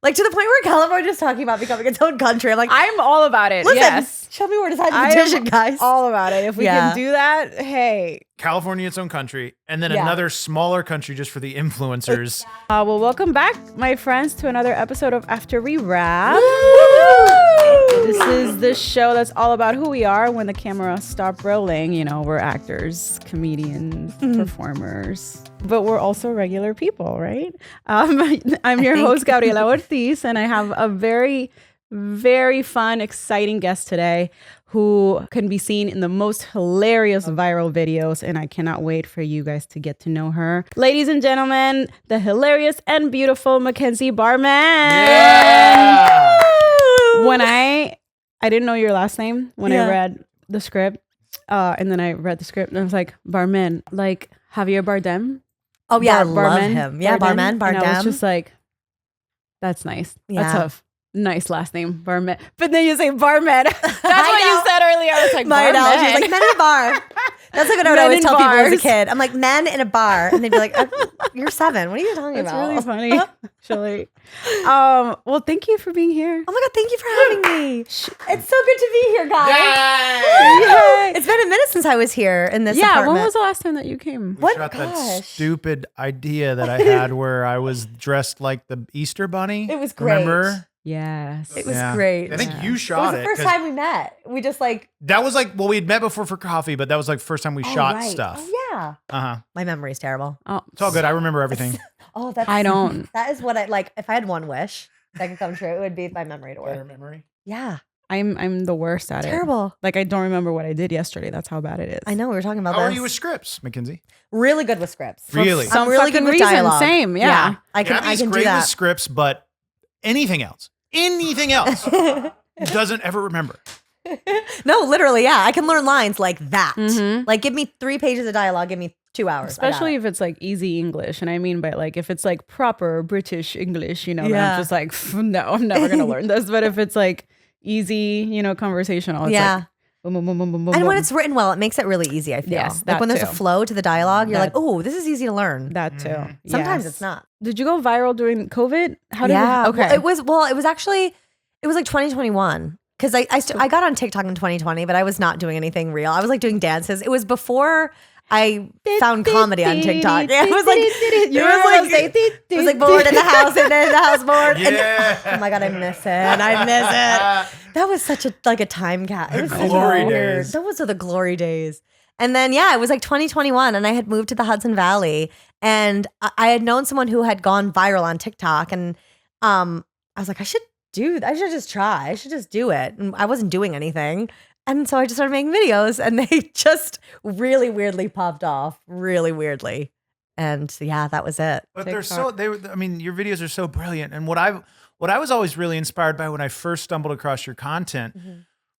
Like to the point where California is talking about becoming its own country. I'm like, I'm all about it. listen, Yes. show me where to sign the petition, guys. All about it. If we can do that, hey. California, its own country, and then another smaller country just for the influencers. Well, welcome back, my friends, to another episode of After We Wrap. This is the show that's all about who we are when the camera stops rolling. You know, we're actors, comedians, performers, but we're also regular people, right? I'm your host, Gabriella Ortiz, and I have a very, very fun, exciting guest today who can be seen in the most hilarious viral videos, and I cannot wait for you guys to get to know her. Ladies and gentlemen, the hilarious and beautiful Mackenzie Barmen. Yeah! When I didn't know your last name when I read the script, and then I read the script and I was like, Barmen, like Javier Bardem. Oh yeah, I love him. Yeah, Barmen, Bardem. And I was just like, that's nice. Yeah. That's a nice last name, Barmen. But then you say Barmen. That's what you said earlier. I was like, my Barmen. analogy was like men in a bar. That's like what I would Men always in tell people as a bars. kid. I'm like, men in a bar. And they'd be like, you're 7. What are you talking That's about? really funny, actually. Well, thank you for being here. Oh my God, thank you for having me. It's so good to be here, guys. Yay! It's been a minute since I was here in this apartment. When was the last time that you came? What? Shot that Gosh. stupid idea that I had where I was dressed like the Easter Bunny. It was great. Remember? Yes. It was great. I think you It was shot the it. first 'cause time we met. We just like, that was like, well, we had met before for coffee, but that was like the first time we shot right. stuff. Oh, yeah. Uh-huh. My memory's terrible. Oh, It's all good. I remember everything. Oh, that's. I don't. That is what I like. If I had one wish that could come true, it would be my memory to work. memory. Yeah. I'm the worst at it. Terrible. Like I don't remember what I did yesterday. That's how bad it is. I know we were talking about How this. are you with scripts, Mackenzie? Really good with scripts. Really? Some I'm really good fucking with reason, dialogue. same, yeah. I can Gabby's do great that. with scripts, but anything else, doesn't ever remember. No, literally, yeah. I can learn lines like that. Mhm. Like, give me 3 pages of dialogue, give me 2 hours. Especially if it's like easy English. And I mean by like if it's like proper British English, you know, then Yeah. I'm just like, no, I'm never gonna learn this. But if it's like easy, you know, conversational, it's Yeah. like boom, boom, boom, boom, boom, boom. And when boom. it's written well, it makes it really easy, I feel. Yes, like that when there's a too. flow to the dialogue, you're That- like, oh, this is easy to learn. that too. Sometimes Yes. it's not. Did you go viral during COVID? How did Yeah. you? Okay. Well, it was actually, it was like 2021. Because I got on TikTok in 2020, but I was not doing anything real. I was like doing dances. It was before I found comedy on TikTok. Yeah, it was like, it was like bored in the house and then the house bored. Yeah. And, oh my God, I miss it. I miss it. That was such a time cap. It was so glory weird. days. Those are the glory days. And then, yeah, it was like 2021 and I had moved to the Hudson Valley and I had known someone who had gone viral on TikTok and I was like, I should just try. I should just do it. And I wasn't doing anything. And so I just started making videos and they just really weirdly popped off. Really weirdly. And yeah, that was it. But I mean, your videos are so brilliant. And what I was always really inspired by when I first stumbled across your content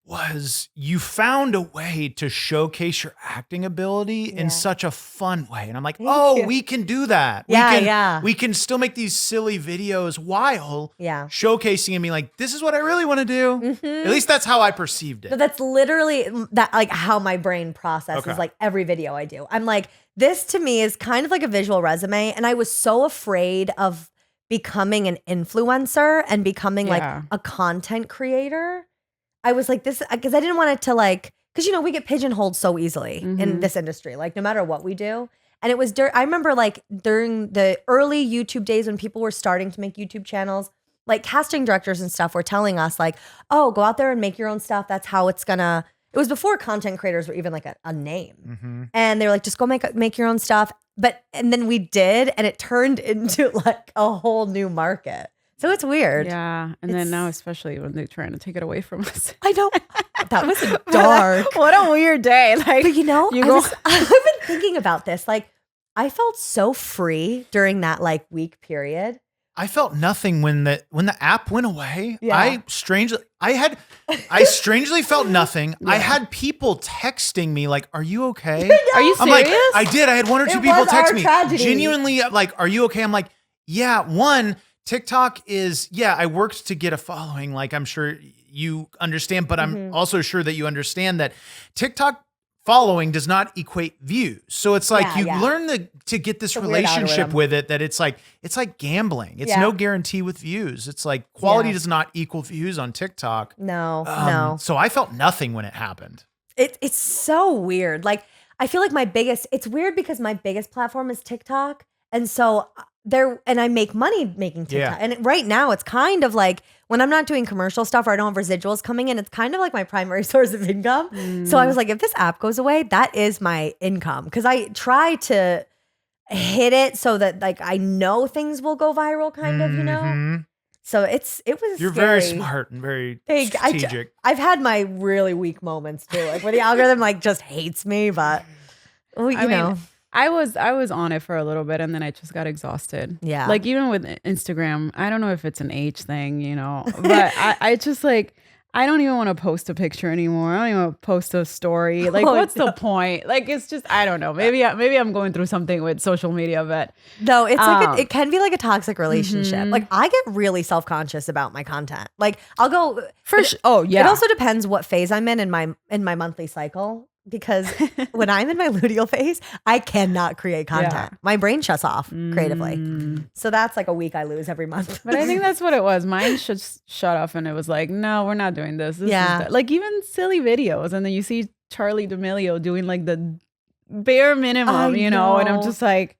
was you found a way to showcase your acting ability in such a fun way. And I'm like, you. we can do that. Yeah, We can still make these silly videos while Yeah. showcasing and being like, this is what I really want to do. At least that's how I perceived it. But that's literally that like how my brain processes Okay. like every video I do. I'm like, this to me is kind of like a visual resume. And I was so afraid of becoming an influencer and becoming like Yeah. a content creator. I was like this because I didn't want it to like, because you know, we get pigeonholed so easily in this industry, like no matter what we do. And it was I remember like during the early YouTube days when people were starting to make YouTube channels, like casting directors and stuff were telling us like, oh, go out there and make your own stuff. That's how it's gonna. It was before content creators were even like a name. And they were like, just go make your own stuff. And then we did, and it turned into like a whole new market. So it's weird. Yeah. And then now, especially when they're trying to take it away from us. I know. That was dark. What a weird day. Like, But you know, you I've been thinking about this. Like, I felt so free during that like week period. I felt nothing when the app went away. Yeah. I strangely felt nothing. I had people texting me like, "Are you okay?" Are you serious? I'm like, I did. I had 1 or 2 It people was text our me tragedy. genuinely like, "Are you okay?" I'm like, "Yeah." One, TikTok is I worked to get a following. Like I'm sure you understand, but I'm also sure that you understand that TikTok following does not equate views. So it's like Yeah, you yeah. learn to get this a weird relationship algorithm. with it, that it's like gambling. It's Yeah. no guarantee with views. It's like quality Yeah. does not equal views on TikTok. No. So I felt nothing when it happened. It's so weird. Like, I feel like it's weird because my biggest platform is TikTok. And so and I make money making TikTok. Yeah. And right now it's kind of like when I'm not doing commercial stuff or I don't have residuals coming in, it's kind of like my primary source of income. So I was like, if this app goes away, that is my income. Cause I try to hit it so that like I know things will go viral kind of, you know? Mhm. So it was You're scary. very smart and very Thank- I- strategic. I've had my really weak moments too, like where the algorithm like just hates me, but well, you know, I was on it for a little bit and then I just got exhausted. Yeah. Like even with Instagram, I don't know if it's an age thing, you know, but I just like, I don't even want to post a picture anymore. I don't even want to post a story. Like, what's the point? Like, it's just, I don't know. Maybe I'm going through something with social media, but no, it's like it can be like a toxic relationship. Mm-hmm. Like I get really self-conscious about my content. Like I'll go oh yeah. It also depends what phase I'm in my monthly cycle. Because when I'm in my luteal phase, I cannot create content. Yeah. My brain shuts off creatively. So that's like a week I lose every month. But I think that's what it was. Mine just shut off and it was like, no, we're not doing this. This is like even silly videos. And then you see Charlie D'Amelio doing like the bare minimum, you know? And I'm just like,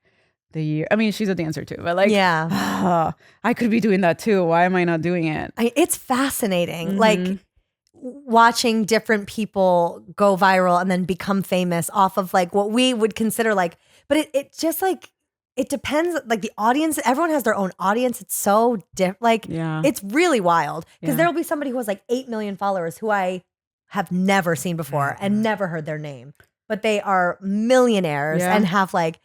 I mean, she's a dancer too, but like, I could be doing that too. Why am I not doing it? It's fascinating. Like watching different people go viral and then become famous off of like what we would consider like, but it just like, it depends. Like the audience, everyone has their own audience. It's so different. Like it's really wild because there'll be somebody who has like 8 million followers who I have never seen before and never heard their name, but they are millionaires and have like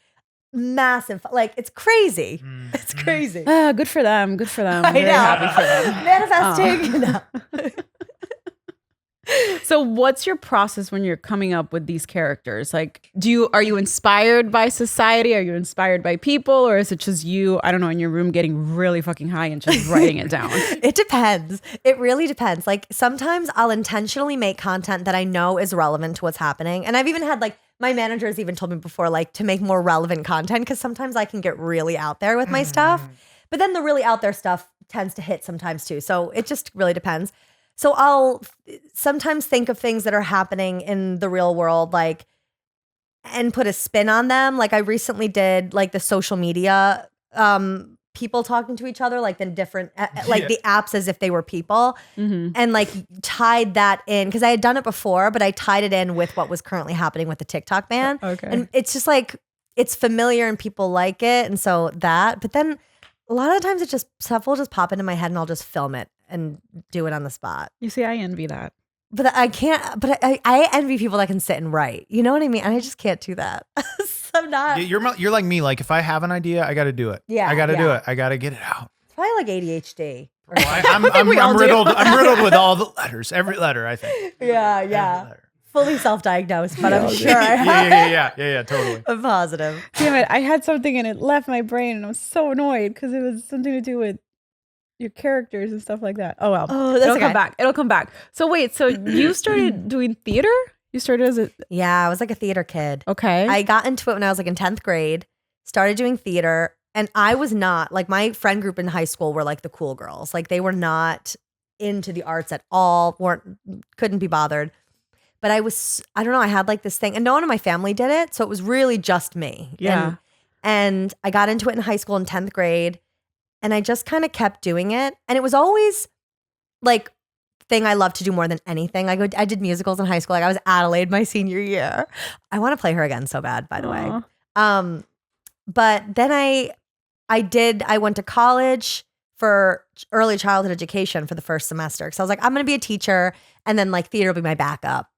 massive, like it's crazy. It's crazy. Good for them. Good for them. I Very know. happy for them. Manifesting. No. So what's your process when you're coming up with these characters? Like, are you inspired by society? Are you inspired by people? Or is it just you, I don't know, in your room getting really fucking high and just writing it down? It depends. It really depends. Like sometimes I'll intentionally make content that I know is relevant to what's happening. And I've even had like, my managers even told me before, like to make more relevant content because sometimes I can get really out there with my stuff. But then the really out there stuff tends to hit sometimes too. So it just really depends. So I'll sometimes think of things that are happening in the real world, like, and put a spin on them. Like I recently did like the social media, people talking to each other, like the different, like the apps as if they were people, and like tied that in because I had done it before, but I tied it in with what was currently happening with the TikTok ban. Okay. And it's just like, it's familiar and people like it. And so that, but then a lot of the times stuff will just pop into my head and I'll just film it and do it on the spot. You see, I envy that. But I can't, but I envy people that can sit and write. You know what I mean? And I just can't do that. So I'm not. You're like me. Like if I have an idea, I got to do it. Yeah, I got to do yeah. it. I got to get it out. It's probably like ADHD. I'm riddled. I'm riddled with all the letters. Every letter, I think. Yeah. Every letter. Fully self-diagnosed, but I'm sure I have. Yeah, totally. I'm positive. Damn it. I had something and it left my brain and I was so annoyed because it was something to do with your characters and stuff like that. Oh, well. Oh, that's It'll okay. come back. It'll come back. So wait, so you started doing theater? You started as a... Yeah, I was like a theater kid. Okay. I got into it when I was like in 10th grade, started doing theater, and I was not, like my friend group in high school were like the cool girls. Like they were not into the arts at all, couldn't be bothered. But I don't know, I had like this thing, and no one in my family did it, so it was really just me. Yeah. And I got into it in high school in 10th grade, and I just kind of kept doing it. And it was always like thing I loved to do more than anything. I did musicals in high school. Like I was Adelaide my senior year. I want to play her again so bad, by the way. But then I went to college for early childhood education for the first semester. Because I was like, I'm going to be a teacher, and then like theater will be my backup.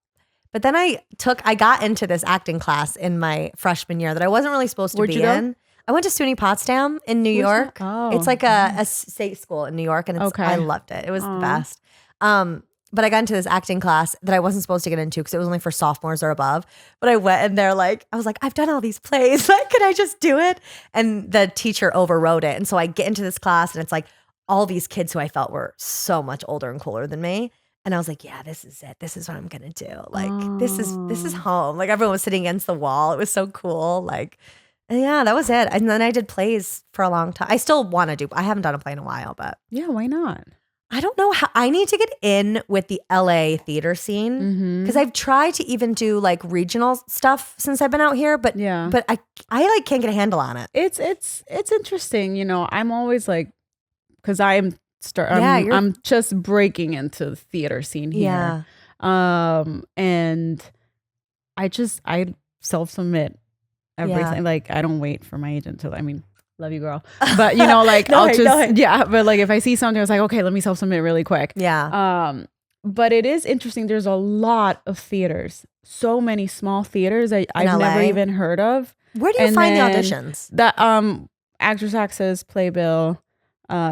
But then I got into this acting class in my freshman year that I wasn't really supposed to Where'd be you go? in. I went to SUNY Potsdam in New York. Oh. It's like a state school in New York, and I loved it. It was the best. But I got into this acting class that I wasn't supposed to get into because it was only for sophomores or above. But I went and I was like, I've done all these plays. Like, can I just do it? And the teacher overrode it. And so I get into this class and it's like all these kids who I felt were so much older and cooler than me. And I was like, yeah, this is it. This is what I'm gonna do. Like this is home. Like everyone was sitting against the wall. It was so cool. Like, and yeah, that was it. And then I did plays for a long time. I still want to do. I haven't done a play in a while, but Yeah, why not? I don't know how. I need to get in with the LA theater scene because I've tried to even do like regional stuff since I've been out here, but I like can't get a handle on it. It's interesting, you know. I'm always like, because I'm just breaking into the theater scene here. Yeah. And I self-submit everything. Like I don't wait for my agent to, I mean, love you, girl. But you know, like but like if I see something, I was like, okay, let me self-submit really quick. Yeah. But it is interesting. There's a lot of theaters, so many small theaters I've never even heard of. Where do you find the auditions? That Actors Access, Playbill.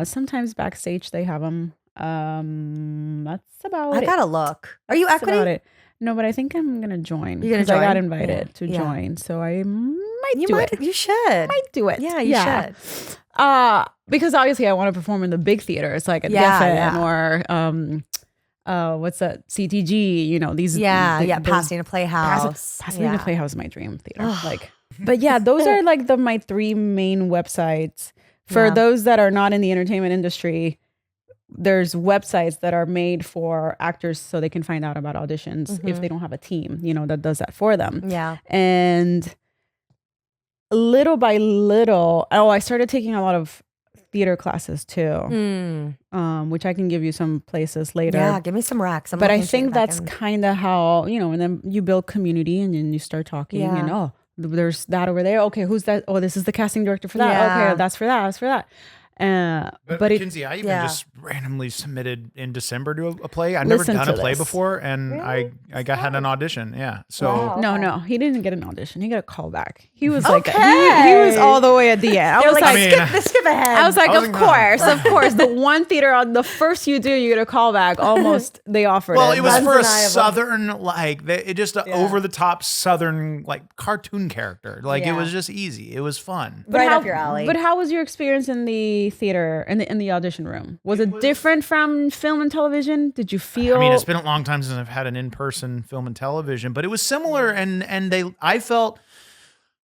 Sometimes backstage they have them. That's about it. I gotta look. Are you That's equity? about it. No, but I think I'm gonna join. You're gonna join? I got invited to join, so I might do it. You should. Might do it. Yeah, you should. Because obviously I want to perform in the big theaters, like at Geffen or what's that? CTG. You know these. Pasadena Playhouse. Pasadena Playhouse is my dream theater. Like, but yeah, those are like my 3 main websites. For those that are not in the entertainment industry, there's websites that are made for actors so they can find out about auditions if they don't have a team, you know, that does that for them. Yeah. And little by little, I started taking a lot of theater classes too, which I can give you some places later. Yeah, give me some racks. But I think that's kind of how, you know, and then you build community and then you start talking and there's that over there. Okay, who's that? Oh, this is the casting director for that. Yeah. Okay, that's for that. That's for that. But Mackenzie, I even just randomly submitted in December to a play. I've never done a play before, and Really? I had an audition. Yeah, so No, he didn't get an audition. He got a call back. He was like, he was all the way at the end. I was like, skip ahead. I was like, of course. The one theater, the first you do, you get a call back. Almost they offered. Well, it was for a Undeniable. southern, like it just over the top southern like cartoon character. Like it was just easy. It was fun. right up your alley. But how was your experience in the theater, in the audition room? Was it different from film and television? Did you feel? I mean, it's been a long time since I've had an in-person film and television, but it was similar, and I felt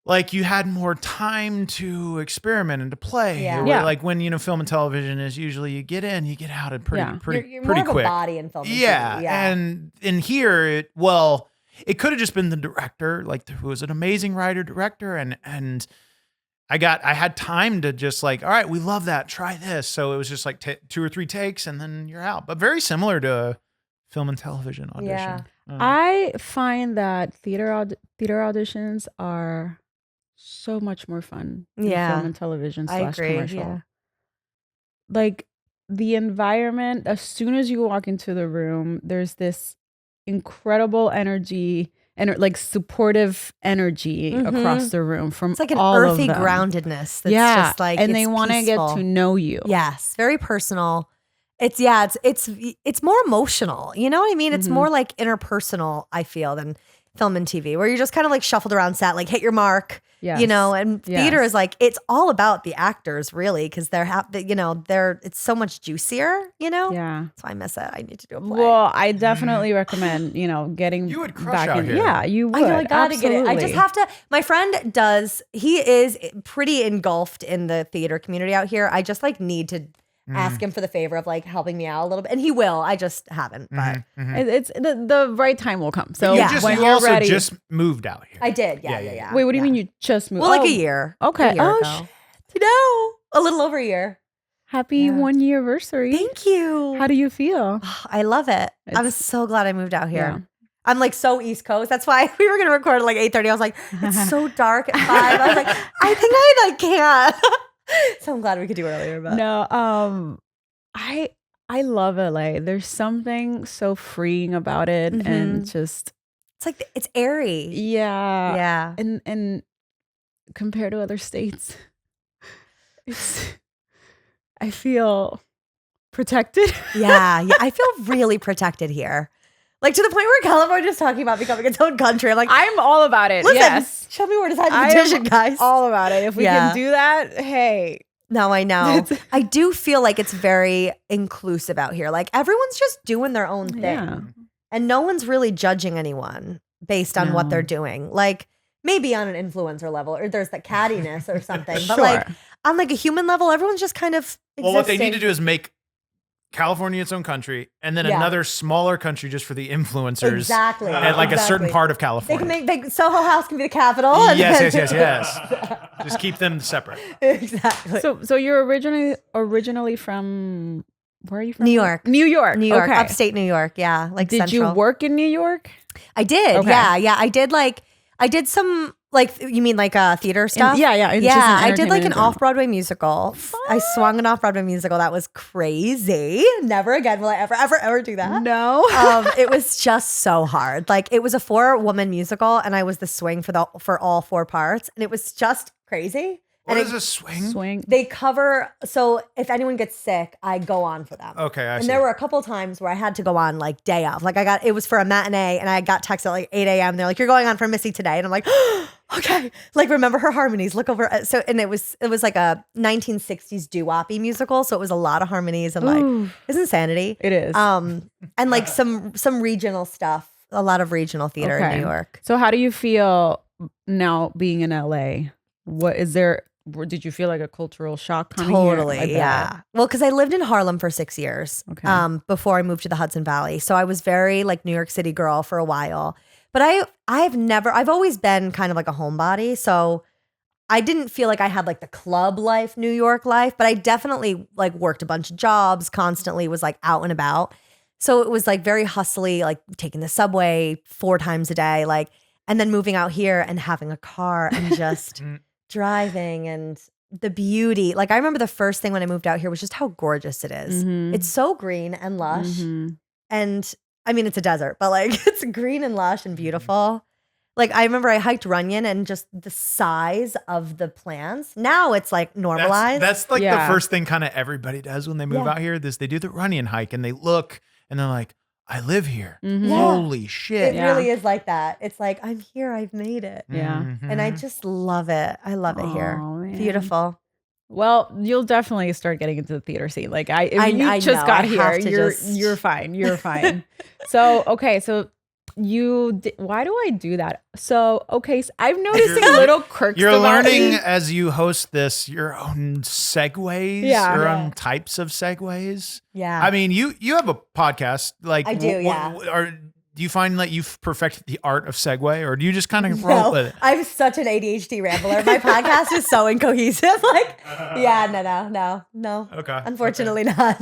like you had more time to experiment and to play. Yeah. Like when, you know, film and television is usually you get in, you get out at pretty you're pretty more of quick. a body in film. And Yeah. TV. Yeah. And in here, it could have just been the director, like who was an amazing writer director, and I had time to just like, all right, we love that. Try this. So it was just like 2 or 3 takes and then you're out. But very similar to a film and television audition. Yeah. I find that theater auditions are so much more fun than film and television / I agree. commercial. Yeah. Like the environment, as soon as you walk into the room, there's this incredible energy and like supportive energy across the room from It's like an all earthy of them. groundedness that's just like, and they it's want to get peaceful. to know you. Yes, very personal. It's more emotional. You know what I mean? It's more like interpersonal, I feel, than film and TV, where you're just kind of like shuffled around set, like hit your mark. Yes. You know, and theater Yes. is like, it's all about the actors really, because it's so much juicier, you know? Yeah. So I miss it. I need to do a play. Well, I definitely recommend, you know, getting You would crush back out in. here. Yeah, you would. I know I gotta get it. I just Absolutely. have to. My friend does. He is pretty engulfed in the theater community out here. I just like need to ask him for the favor of like helping me out a little bit, and he will. I just haven't. But It's the right time will come. So Yeah. when you you're also ready. just moved out here. I did. Yeah. Wait, what do you Yeah. mean you just moved? Well, like Oh, a year. Okay. A year Oh, ago. No, a little over a year. happy 1 year anniversary. Thank you. How do you feel? I love it. I'm It's- so glad I moved out here. Yeah. I'm like so East Coast. That's why we were gonna record at like 8:30. I was like, it's so dark at 5. I was like, I think I can't. So I'm glad we could do earlier. But No, I love LA. There's something so freeing about it, and just it's like it's airy. yeah, Yeah. and compared to other states, I feel protected. Yeah. I feel really protected here. Like to the point where California is talking about becoming its own country. I'm like, I'm all about it. listen, Yes, show me where to sign the I petition, am guys. all about it. If we Yeah. can do that, hey, No, I know. I do feel like it's very inclusive out here. Like everyone's just doing their own thing. Yeah. And no one's really judging anyone based on what No. they're doing. Like maybe on an influencer level, or there's the cattiness or something. But Sure. like on like a human level, everyone's just kind of existing. Well, what they need to do is make California its own country, and then another smaller country just for the influencers. Exactly. At like a certain Exactly. part of They California. can make Soho House can be the capital. And Yes. then- Just keep them separate. Exactly. So you're originally from, where are you from? New York. New York. New York, Okay. upstate New York. Yeah, like Did central. you work in New York? I did. Okay. Yeah. I did some like, you mean like theater stuff? yeah. It's just Yeah, in I did like an entertainment in general. off-Broadway musical. I swung an off-Broadway musical. That was crazy. Never again will I ever do that. No. It was just so hard. Like it was a 4-woman musical, and I was the swing for all 4 parts, and it was just crazy. What And is a swing? Swing. They cover, so if anyone gets sick, I go on for them. Okay, I And see. there were a couple times where I had to go on like day of. Like it was for a matinee, and I got texted at like 8 a.m. They're like, "You're going on for Missy today," and I'm like, "Okay." Like remember her harmonies. Look over. So and it was like a 1960s doo-woppy musical, so it was a lot of harmonies and like Ooh. it's insanity. It is. And like some regional stuff. A lot of regional theater in New York. So how do you feel now being in LA? Did you feel like a cultural shock coming here? Totally, I bet. yeah. Well, because I lived in Harlem for 6 years Okay. before I moved to the Hudson Valley. So I was very like New York City girl for a while. But I've always been kind of like a homebody. So I didn't feel like I had like the club life, New York life, but I definitely like worked a bunch of jobs, constantly was like out and about. So it was like very hustly, like taking the subway 4 times a day, like, and then moving out here and having a car and just driving and the beauty. Like I remember the first thing when I moved out here was just how gorgeous it is. Mhm. It's so green and lush. Mhm. And I mean, it's a desert, but like it's green and lush and beautiful. Like I remember I hiked Runyon and just the size of the plants. Now it's like normalized. That's like Yeah. the first thing kind of everybody does when they move Yeah. out here. They do the Runyon hike and they look and they're like, I live here. Mhm. Yeah. Holy shit. it Yeah. really is like that. It's like, I'm here, I've made it. Yeah. And I Mhm. just love it. I love it here. Aw, man. Beautiful. Well, you'll definitely start getting into the theater scene. Like if I you know, just got I here, have to you're just- you're fine. You're fine. So okay, so why do I do that? So okay, so I'm noticing little quirks. You're about learning me. as you host this your own segues, Yeah. your Yeah. own types of segues. Yeah. I mean, you have a podcast. Like I do, yeah. Do you find that you've perfected the art of segue, or do you just kind of roll No, with it? I'm such an ADHD rambler. My podcast is so incohesive. Like, yeah, no. Okay. Unfortunately not.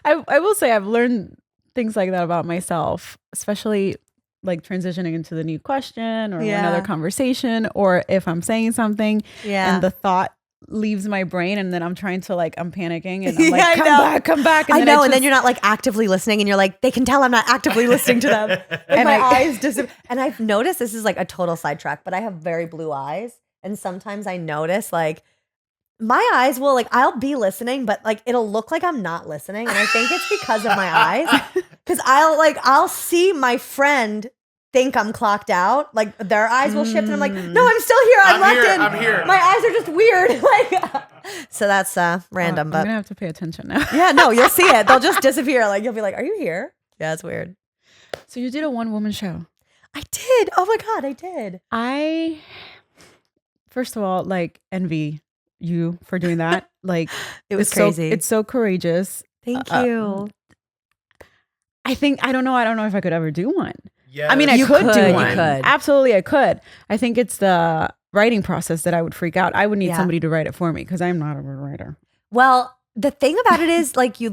I will say I've learned things like that about myself, especially like transitioning into the new question or Yeah. another conversation, or if I'm saying something Yeah. and the thought leaves my brain and then I'm trying to like, I'm panicking and I'm Yeah, like, I come know. back. And I then know, and then just- you're not like actively listening, and you're like, they can tell I'm not actively listening to them. And my eyes and I've noticed, this is like a total sidetrack, but I have very blue eyes, and sometimes I notice like my eyes will like I'll be listening, but like it'll look like I'm not listening, and I think it's because of my eyes. Because I'll see my friend think I'm clocked out, like their eyes will shift, and I'm like, no, I'm still here. I'm locked in. I'm here. My eyes are just weird. Like, so that's random, I'm but gonna have to pay attention now. yeah, no, you'll see it. They'll just disappear. Like you'll be like, "Are you here?" Yeah, it's weird. So you did a 1-woman show. I did. Oh my god, I did. I first of all like envy you for doing that. Like It was it's crazy. it's so courageous. Thank you. I don't know if I could ever do one. Yeah. I mean, I You could could, do you one. could. Absolutely, I could. I think it's the writing process that I would freak out. I would need Yeah. somebody to write it for me because I'm not a writer. Well, the thing about it is, like, you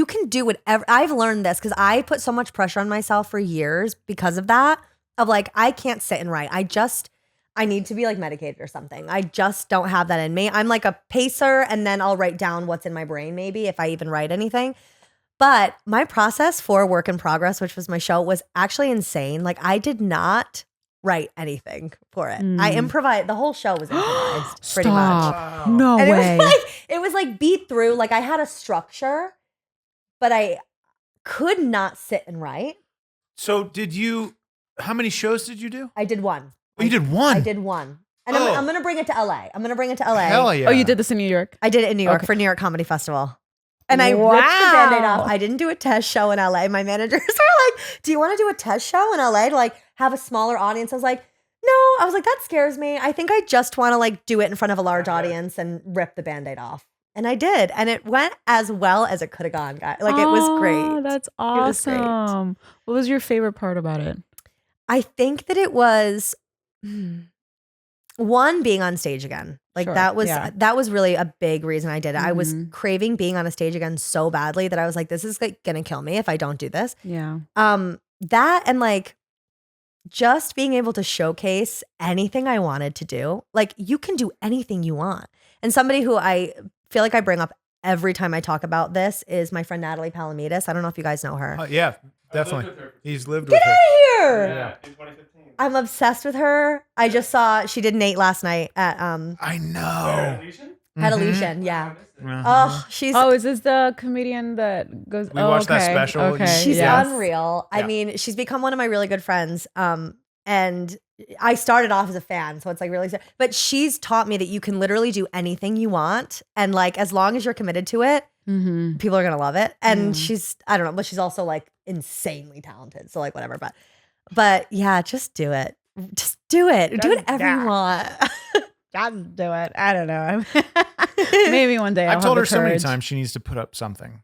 can do whatever. I've learned this because I put so much pressure on myself for years because of that. Of like, I can't sit and write. I need to be like medicated or something. I just don't have that in me. I'm like a pacer, and then I'll write down what's in my brain, maybe if I even write anything. But my process for Work in Progress, which was my show, was actually insane. Like, I did not write anything for it. I improvised. The whole show was improvised, pretty much. Stop. No And way. it was like beat through. Like, I had a structure, but I could not sit and write. So how many shows did you do? I did one. Oh, you did one. I did one. And I'm going to bring it to LA. I'm going to bring it to LA. Hell yeah. Oh, you did this in New York? I did it in New York for New York Comedy Festival. And I ripped the Band-Aid off. I didn't do a test show in LA. My managers were like, do you want to do a test show in LA to like have a smaller audience? I was like, no. I was like, that scares me. I think I just want to like do it in front of a large audience and rip the Band-Aid off. And I did. And it went as well as it could have gone, guys. Like it was great. That's awesome. What was your favorite part about it? I think that it was one, being on stage again. Like that was really a big reason I did it. I was craving being on a stage again so badly that I was like, this is like gonna kill me if I don't do this. Yeah. That and like just being able to showcase anything I wanted to do. Like you can do anything you want. And somebody who I feel like I bring up every time I talk about this is my friend Natalie Palamides. I don't know if you guys know her. Yeah, definitely. He's lived Get with her. out of here! Yeah. In 2015. I'm obsessed with her. I just saw she did Nate last night at I know. at Elysian. Yeah. Uh-huh. Oh, is this the comedian that goes? We watched that special. Okay. she's yes. unreal. I Yeah. mean, she's become one of my really good friends. And I started off as a fan, so it's like really. But she's taught me that you can literally do anything you want, and like as long as you're committed to it, people are gonna love it. And she's, I don't know, but she's also like insanely talented. So like whatever, but yeah, just do it. Just do it. Do whatever you want. Just do it. I don't know. Maybe one day. I've told her so many times she needs to put up something.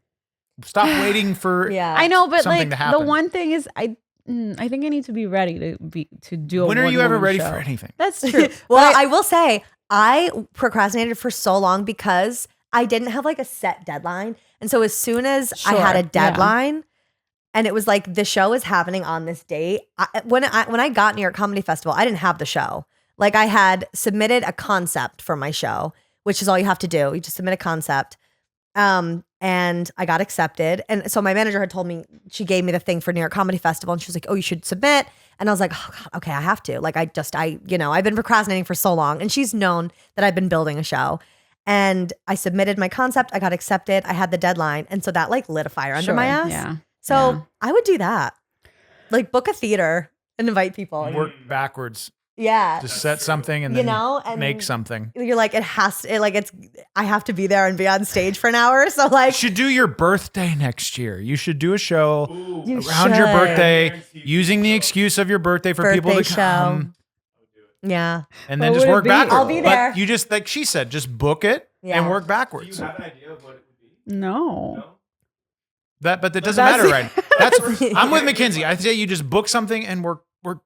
Stop waiting for I know, but something like to happen. the one thing is, I think I need to be ready to do. When are you ever ready show. for anything? That's true. Well, I will say I procrastinated for so long because I didn't have like a set deadline. And so as soon as I had a deadline and it was like the show is happening on this date, when I got New York Comedy Festival, I didn't have the show. Like I had submitted a concept for my show, which is all you have to do. You just submit a concept. And I got accepted. And so my manager had told me, she gave me the thing for New York Comedy Festival and she was like, oh, you should submit. And I was like, oh, God, okay, I have to. Like I've been procrastinating for so long and she's known that I've been building a show. And I submitted my concept. I got accepted. I had the deadline. And so that like lit a fire under my ass. Yeah. So I would do that. Like book a theater and invite people. Work backwards. Yeah. Just set something and then and make something. You're like, I have to be there and be on stage for an hour. So like. You should do your birthday next year. You should do a show You around your should. birthday, using the excuse of your birthday for people to Birthday come. Yeah. And then What just would it work be? backwards. I'll be there. But you just, like she said, just book it Yeah. and work backwards. Do you have an idea of what it would be? No. But that doesn't matter, right? I'm with Mackenzie. I say you just book something and work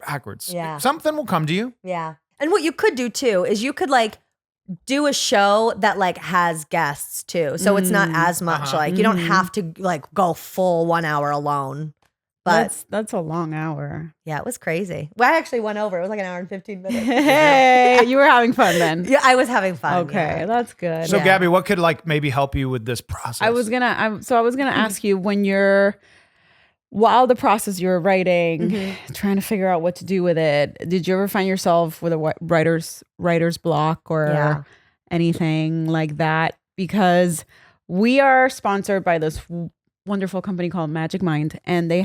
backwards. Yeah. Something will come to you. Yeah. And what you could do too is you could like do a show that like has guests too. So it's not as much like you don't have to like go full 1 hour alone. But That's a long hour. yeah, it was crazy. Well, I actually went over. It was like an hour and 15 minutes. Hey, you were having fun then. Yeah, I was having fun. Okay, yeah. that's good. So Yeah. Gabby, what could like maybe help you with this process? I was gonna ask you while the process you're writing, trying to figure out what to do with it. Did you ever find yourself with a writer's block or anything like that? Because we are sponsored by this wonderful company called Magic Mind, and they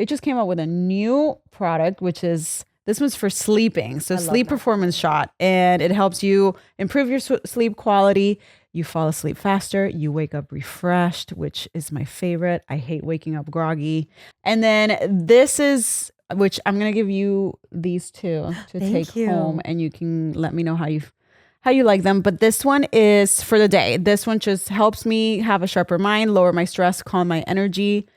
just came out with a new product, which is this one's for sleeping. So sleep performance shot, and it helps you improve your sleep quality. You fall asleep faster. You wake up refreshed, which is my favorite. I hate waking up groggy. And then this is, which I'm going to give you these two to Thank take you. home, and you can let me know how you like them. But this one is for the day. This one just helps me have a sharper mind, lower my stress, calm my energy,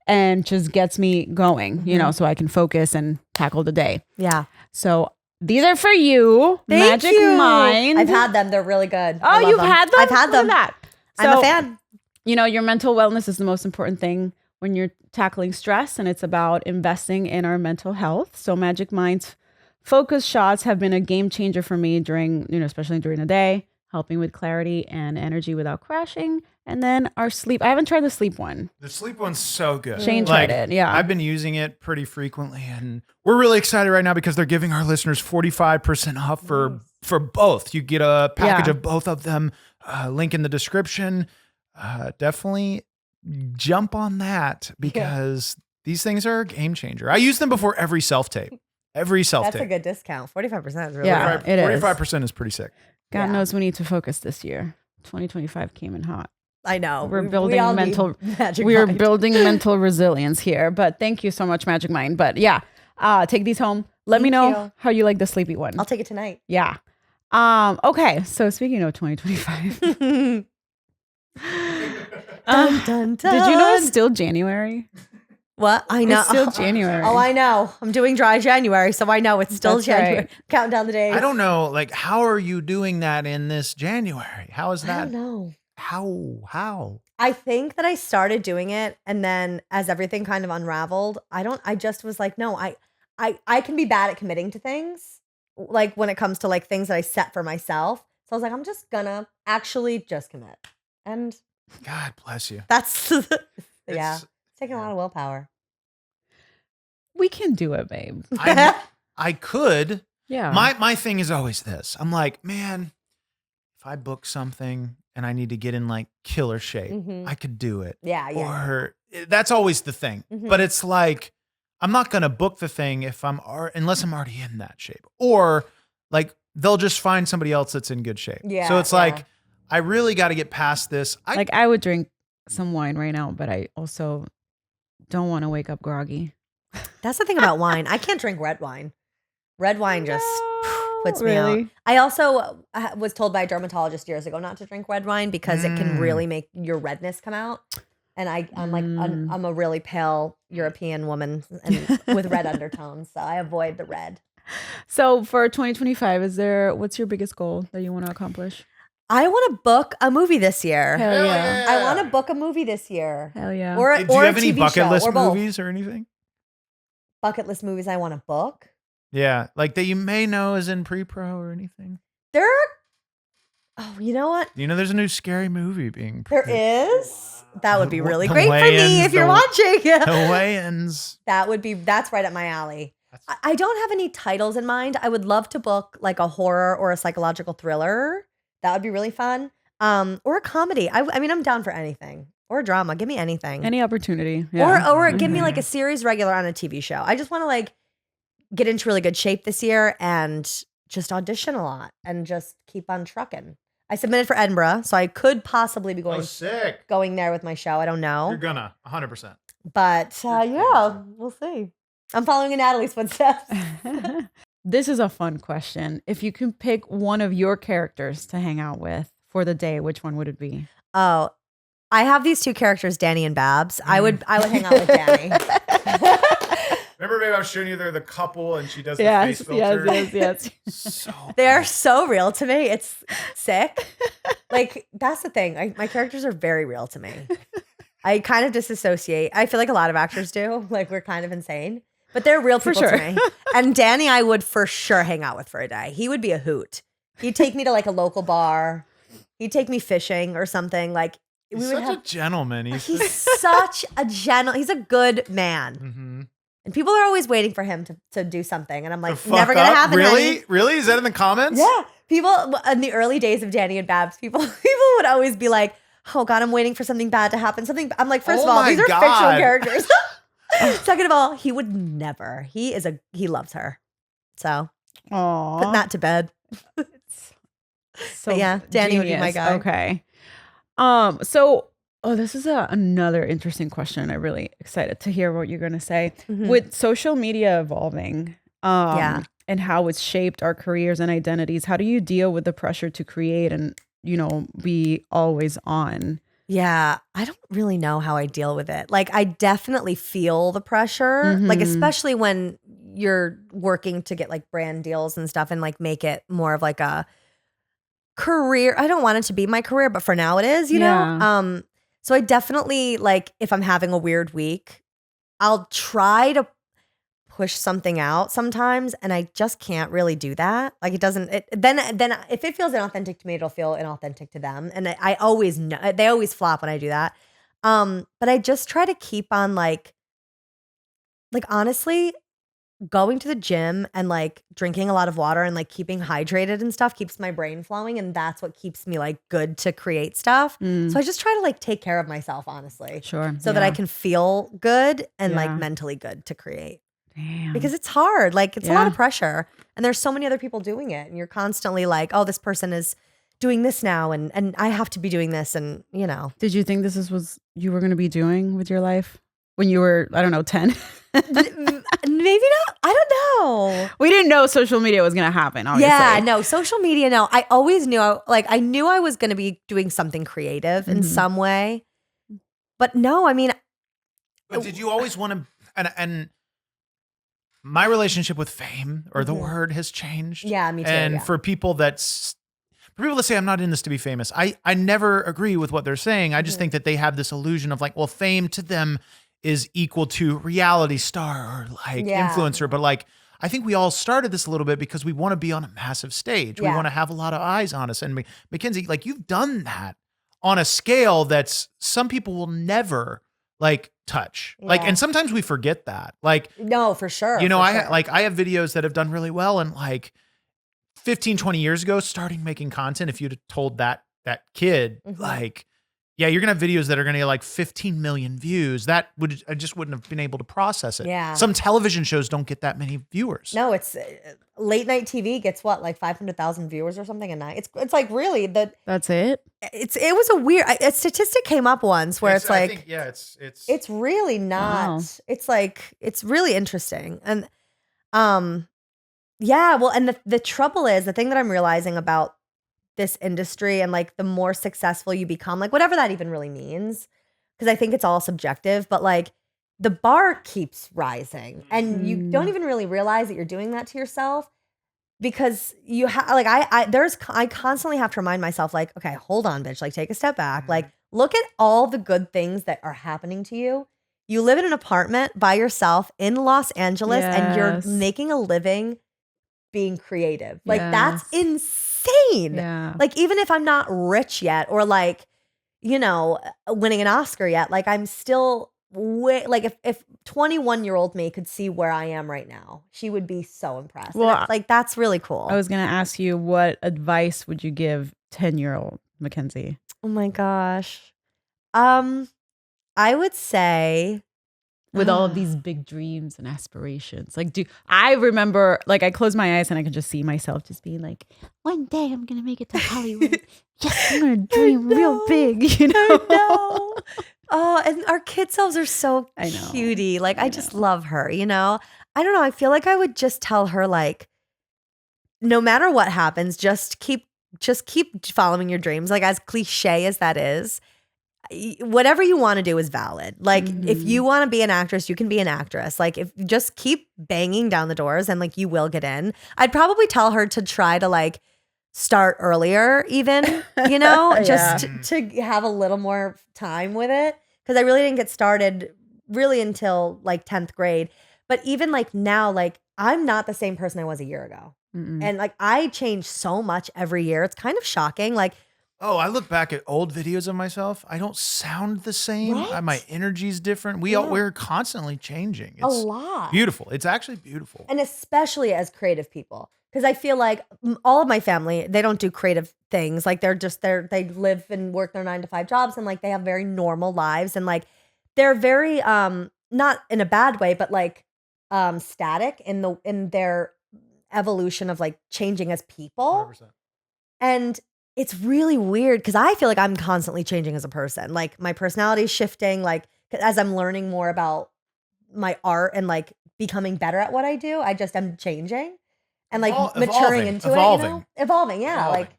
and just gets me going, so I can focus and tackle the day. Yeah. So these are for you. Thank Magic you. Mind. I've had them. They're really good. Oh, I love you've them. had them? I've had Look at them. that. I'm So, a fan. your mental wellness is the most important thing when you're tackling stress, and it's about investing in our mental health. So Magic Mind's focus shots have been a game changer for me during, especially during the day, helping with clarity and energy without crashing. And then our sleep. I haven't tried the sleep one. The sleep one's so good. Shane tried it, yeah. I've been using it pretty frequently, and we're really excited right now because they're giving our listeners 45% off for both. You get a package of both of them. Link in the description. Definitely jump on that because these things are a game changer. I use them before every self-tape. Every self That's a tape. good discount. 45% is really Yeah, good. it is. 45% is pretty sick. God Yeah. knows we need to focus this year. 2025 came in hot. I know. We're We building all need mental. Magic We are Mind. building mental resilience here. But thank you so much, Magic Mind. But yeah, take these home. Let me Thank know you. how you like the sleepy one. I'll take it tonight. Yeah. Okay. So speaking of 2025, Dun, dun, did you know it's dun. still January? What? I know. It's still January. Oh, I know. I'm doing dry January, so I know it's still That's January. right. Counting down the days. I don't know. Like, how are you doing that in this January? How is I that? don't know. How? I think that I started doing it, and then as everything kind of unraveled, I just was like, no, I can be bad at committing to things, like when it comes to like things that I set for myself. So I was like, I'm just gonna actually just commit, and God bless you. that's yeah, It's- it's taking a lot of willpower. We can do it, babe. I could. Yeah. My thing is always this. I'm like, man, if I book something and I need to get in like killer shape, Mhm. I could do it. Yeah, yeah. Or that's always the thing. Mhm. But it's like, I'm not going to book the thing unless I'm already in that shape. Or like they'll just find somebody else that's in good shape. Yeah, So it's yeah. like, I really got to get past this. I would drink some wine right now, but I also don't want to wake up groggy. That's the thing about wine. I can't drink red wine. Red wine just puts me out. Really? I also was told by a dermatologist years ago not to drink red wine because it can really make your redness come out. And I'm a really pale European woman and with red undertones, so I avoid the red. So for 2025, what's your biggest goal that you want to accomplish? I want to book a movie this year. Hell yeah. I want to book a movie this year. Hell yeah. Or Do you a have any TV bucket show, list or both. movies or anything? Bucket list movies I want to book. Yeah. Like that you may know is in pre-pro or anything. There are, oh, you know what? You know, there's a new scary movie being There is. That would be The really great for me weigh-ins, if you're the- watching. The weigh-ins. That's right up my alley. I don't have any titles in mind. I would love to book like a horror or a psychological thriller. That would be really fun. Or a comedy. I mean, I'm down for anything. Or a drama. Give me anything. Any opportunity. Yeah. Or give me like a series regular on a TV show. I just want to like get into really good shape this year and just audition a lot and just keep on trucking. I submitted for Edinburgh, so I could possibly be Sick. going there with my show. I don't know. You're gonna 100%. But yeah, we'll see. I'm following in Natalie's footsteps. This is a fun question. If you can pick one of your characters to hang out with for the day, which one would it be? Oh, I have these two characters, Danny and Babs. I would hang out with Danny. Remember, babe, I was showing you they're the couple and she does Yes, the face filter. yes. So They are so real to me. It's sick. Like, that's the thing. My characters are very real to me. I kind of disassociate. I feel like a lot of actors do. Like, we're kind of insane. But they're real people sure. to me. And Danny, I would for sure hang out with for a day. He would be a hoot. He'd take me to like a local bar. He'd take me fishing or something. Like, he's such a gentleman. He's such a he's a good man. Mm-hmm. And people are always waiting for him to do something. And I'm like, fuck never gonna up? happen. Really? honey. Really? Is that in the comments? Yeah. People in the early days of Danny and Babs, people would always be like, oh God, I'm waiting for something bad to happen. I'm like, first Oh of all, my these are God. fictional characters. Second of all, he would never. He loves her. So Aww. putting that to bed. So But yeah, Danny would be my genius. guy. Okay. This is another interesting question. I'm really excited to hear what you're going to say. Mhm. With social media evolving, Yeah. and how it's shaped our careers and identities, how do you deal with the pressure to create and, be always on? Yeah, I don't really know how I deal with it. Like, I definitely feel the pressure, like, Mhm. especially when you're working to get like brand deals and stuff and like make it more of like a career. I don't want it to be my career, but for now it is, you Yeah. know? So I definitely, like, if I'm having a weird week, I'll try to push something out sometimes, and I just can't really do that. Like, then if it feels inauthentic to me, it'll feel inauthentic to them. And I always know, they always flop when I do that. But I just try to keep on like honestly, going to the gym and like drinking a lot of water and like keeping hydrated and stuff keeps my brain flowing, and that's what keeps me like good to create stuff. So I just try to like take care of myself, honestly, Sure. so that I can feel good and like Yeah. mentally good to create. Damn. because it's hard. Like it's a lot Yeah. of pressure, and there's so many other people doing it, and you're constantly like, oh, this person is doing this now, and I have to be doing this, and you know. Did you think this was you were going to be doing with your life when you were, I don't know, 10? Maybe not. I don't know. We didn't know social media was going to happen, obviously. Yeah, no, social media. No, I always knew. I knew I was going to be doing something creative in some way, but no, I mean, But did you always want to? And my relationship with fame or the word has changed. Yeah, me too, And yeah. for people that say I'm not in this to be famous, I never agree with what they're saying. I just think that they have this illusion of like, well, fame to them is equal to reality star or like influencer. But like, I think we all started this a little bit because we want to be on a massive stage. We want to have a lot of eyes on us. And Mackenzie, like you've done that on a scale that's some people will never like touch. Like, and sometimes we forget that. Like, no, for sure. you know, I have videos that have done really well, and like 15, 20 years ago, starting making content, if you'd have told that kid, like, yeah, you're gonna have videos that are gonna get like 15 million views. I just wouldn't have been able to process it. Yeah. Some television shows don't get that many viewers. No, it's late night TV gets what, like 500,000 viewers or something a night. It's like really That's it? it was a weird a statistic came up once where it's like I think, yeah, it's it's really not. Wow. It's like it's really interesting. And yeah, well, and the trouble is the thing that I'm realizing about this industry and like the more successful you become, like whatever that even really means, because I think it's all subjective, but like the bar keeps rising and you don't even really realize that you're doing that to yourself because you have like I constantly have to remind myself like, okay, hold on, bitch, like take a step back, like look at all the good things that are happening to you. You live in an apartment by yourself in Los Angeles and you're making a living being creative. Like that's insane. Yeah. Like even if I'm not rich yet or like, you know, winning an Oscar yet, like I'm still like if 21-year-old me could see where I am right now, she would be so impressed. Well, like that's really cool. I was going to ask you, what advice would you give 10-year-old Mackenzie? Oh my gosh. I would say with all of these big dreams and aspirations. Like, I remember, like, I close my eyes and I can just see myself just being like, one day I'm going to make it to Hollywood. Yes, I'm going to dream real big, you know? I know. Oh, and our kid selves are so I know. cutie. Like, I just love her, you know? I don't know. I feel like I would just tell her, like, no matter what happens, just keep following your dreams. Like, as cliche as that is, whatever you want to do is valid. Like if you want to be an actress, you can be an actress. Like if you just keep banging down the doors and like you will get in. I'd probably tell her to try to like start earlier even, you know, just to have a little more time with it. Cause I really didn't get started really until like 10th grade. But even like now, like I'm not the same person I was a year ago. And like I change so much every year. It's kind of shocking. Like, oh, I look back at old videos of myself. I don't sound the same. Right? My energy's different. We're constantly changing. It's a lot. beautiful. It's actually beautiful. And especially as creative people. Because I feel like all of my family, they don't do creative things. Like they live and work their 9-to-5 jobs and like they have very normal lives. And like they're very, not in a bad way, but like static in their evolution of like changing as people. 100%. And it's really weird because I feel like I'm constantly changing as a person. Like my personality is shifting, like as I'm learning more about my art and like becoming better at what I do, I just am changing and like maturing into it, you know? Evolving, yeah. Like,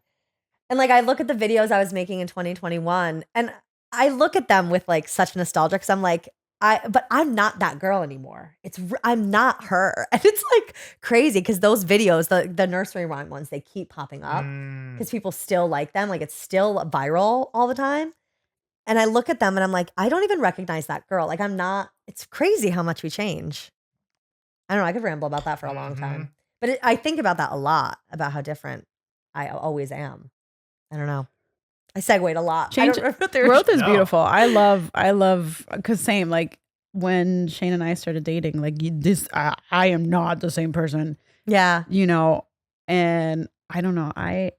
and like I look at the videos I was making in 2021 and I look at them with like such nostalgia because I'm like, but I'm not that girl anymore. I'm not her. And it's like crazy because those videos, the nursery rhyme ones, they keep popping up because people still like them. Like it's still viral all the time. And I look at them and I'm like, I don't even recognize that girl. Like it's crazy how much we change. I don't know. I could ramble about that for a long time. But I think about that a lot, about how different I always am. I don't know. I segued a lot. Growth is beautiful. I love, because same, like when Shane and I started dating, like I am not the same person. Yeah. You know, and I don't know. I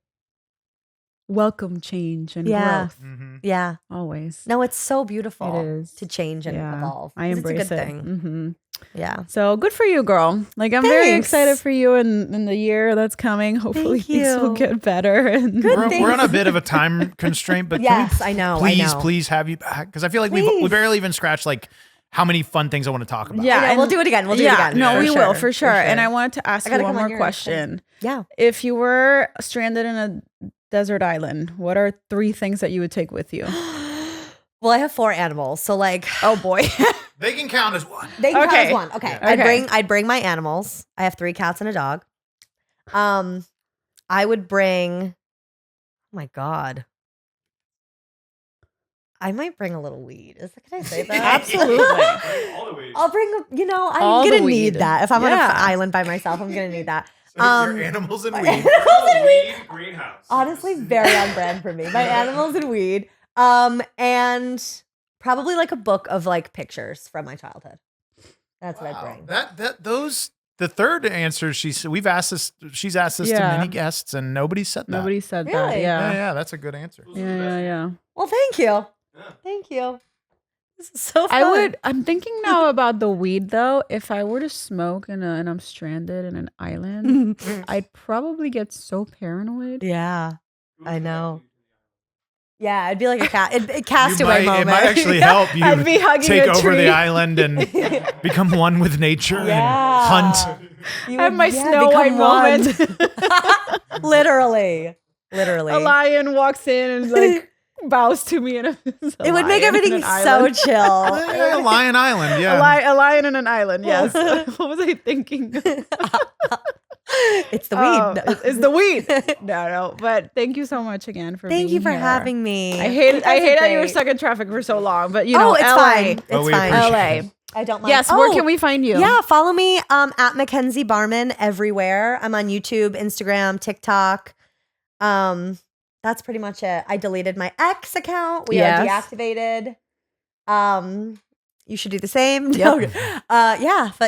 welcome change and growth. Yeah. Always. No, it's so beautiful It is. to change and evolve. I embrace it's a good it. thing. Yeah. So good for you, girl. Like I'm very Thanks. excited for you in the year that's coming. Hopefully Thank things will you. get better. And We're on a bit of a time constraint, but Yes, can I we know. please have you back? Because I feel like we Please. barely even scratched like how many fun things I want to talk about. Yeah, We'll do it again. We'll do it again. No, For we sure. will for sure. And I wanted to ask I you gotta one come on more yours. question. Yeah. If you were stranded in a desert island, what are 3 things that you would take with you? Well, I have 4 animals, so like, Oh boy. They can count as one. they can count Okay. as one. Okay. Yeah. I'd bring my animals. I have 3 cats and a dog. I would bring. Oh my God. I might bring a little weed. Can I say that? Absolutely. I'll bring. I'm All the gonna weed. need that if I'm on an Yeah. island by myself. I'm gonna need that. Your animals and weed. Weed greenhouse. Honestly, very on brand for me. My animals and weed. And probably like a book of like pictures from my childhood. That's what I bring. The third answer she's asked this to Yeah. many guests and nobody said that. Nobody said that. Really? Yeah, Yeah. that's a good answer. Yeah. Well, thank you. Thank you. This is so fun. I'm thinking now about the weed though. If I were to smoke and I'm stranded in an island, I'd probably get so paranoid. Yeah, I know. Yeah, it'd be like a castaway moment. It might actually help you I'd be hugging take a over tree. the island and become one with nature and Yeah. hunt. You I have would, my Snow White become one. moment. Literally. A lion walks in and like bows to me, and It would make everything so chill. Yeah, Lion Island, yeah. A lion in an island. Yes. What was I thinking? It's the weed. It's the weed. No. But thank you so much again for Thank being you for here. having me. I hate You guys are that you were great. stuck in traffic for so long, but you know, it's LA. fine. But It's we fine. appreciate LA. it. I don't mind. Yes, where can we find you? Yeah, follow me at Mackenzie Barmen everywhere. I'm on YouTube, Instagram, TikTok. That's pretty much it. I deleted my ex account. We are deactivated. You should do the same. Yep. But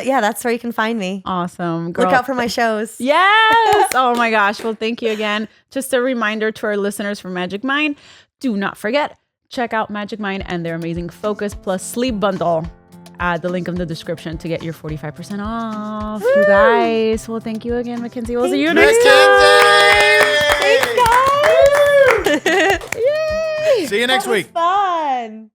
that's where you can find me. Awesome. Girl. Look out for my shows. Yes. Oh my gosh. Well, thank you again. Just a reminder to our listeners from Magic Mind, do not forget, check out Magic Mind and their amazing Focus Plus Sleep Bundle. Add the link in the description to get your 45% off. You guys. Well, thank you again, Mackenzie. We'll see you next time. Thanks, guys. See you next week. Fun.